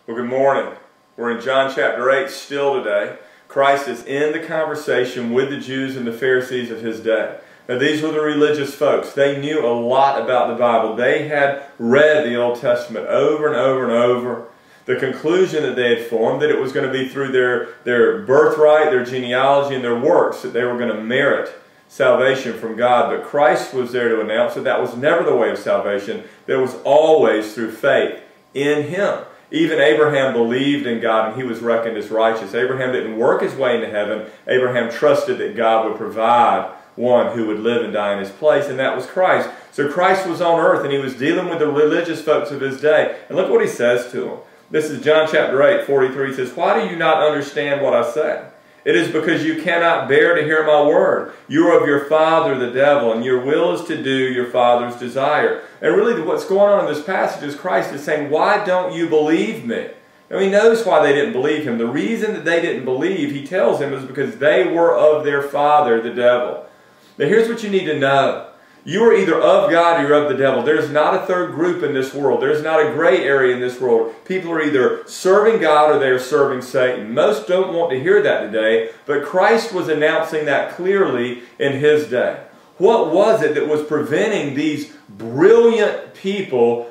Well, good morning. We're in John chapter 8 still today. Christ is in the conversation with the Jews and the Pharisees of his day. Now, these were the religious folks. They knew a lot about the Bible. They had read the Old Testament over and over and over. The conclusion that they had formed that it was going to be through their birthright, their genealogy, and their works that they were going to merit salvation from God. But Christ was there to announce that that was never the way of salvation. That was always through faith in Him. Even Abraham believed in God and he was reckoned as righteous. Abraham didn't work his way into heaven. Abraham trusted that God would provide one who would live and die in his place, and that was Christ. So Christ was on earth and he was dealing with the religious folks of his day. And look what he says to them. This is John chapter 8, 43. He says, "Why do you not understand what I say? It is because you cannot bear to hear my word. You are of your father the devil, and your will is to do your father's desire." And really what's going on in this passage is Christ is saying, why don't you believe me? Now he knows why they didn't believe him. The reason that they didn't believe, he tells them, is because they were of their father the devil. Now here's what you need to know. You are either of God or you're of the devil. There's not a third group in this world. There's not a gray area in this world. People are either serving God or they are serving Satan. Most don't want to hear that today, but Christ was announcing that clearly in his day. What was it that was preventing these brilliant people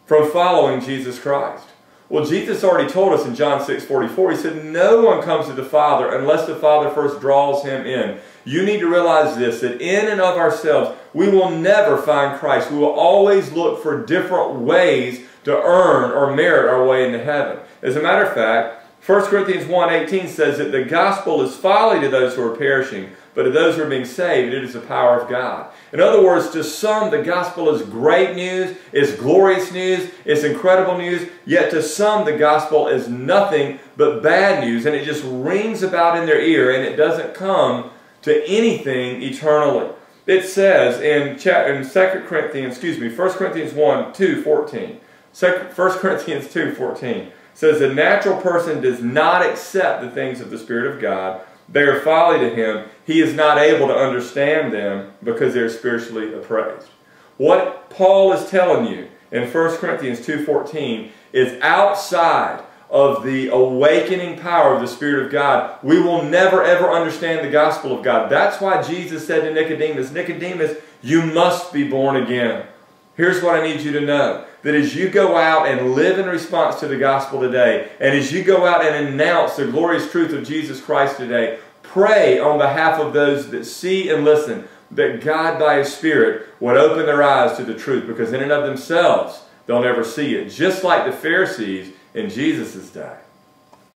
from following Jesus Christ? Well, Jesus already told us in John 6:44, he said, "No one comes to the Father unless the Father first draws him in." You need to realize this, that in and of ourselves, we will never find Christ. We will always look for different ways to earn or merit our way into heaven. As a matter of fact, 1 Corinthians 1:18 says that the gospel is folly to those who are perishing, but to those who are being saved, it is the power of God. In other words, to some, the gospel is great news, it's glorious news, it's incredible news, yet to some, the gospel is nothing but bad news, and it just rings about in their ear, and it doesn't come to anything eternally. It says in 1 Corinthians 1:2:14. 1 Corinthians 2:14 says, "The natural person does not accept the things of the Spirit of God. They are folly to him. He is not able to understand them because they are spiritually appraised." What Paul is telling you in 1 Corinthians 2:14 is outside of the awakening power of the Spirit of God, we will never ever understand the gospel of God. That's why Jesus said to Nicodemus, "Nicodemus, you must be born again." Here's what I need you to know, that as you go out and live in response to the gospel today, and as you go out and announce the glorious truth of Jesus Christ today, pray on behalf of those that see and listen, that God by His Spirit would open their eyes to the truth, because in and of themselves, they'll never see it. Just like the Pharisees in Jesus' day.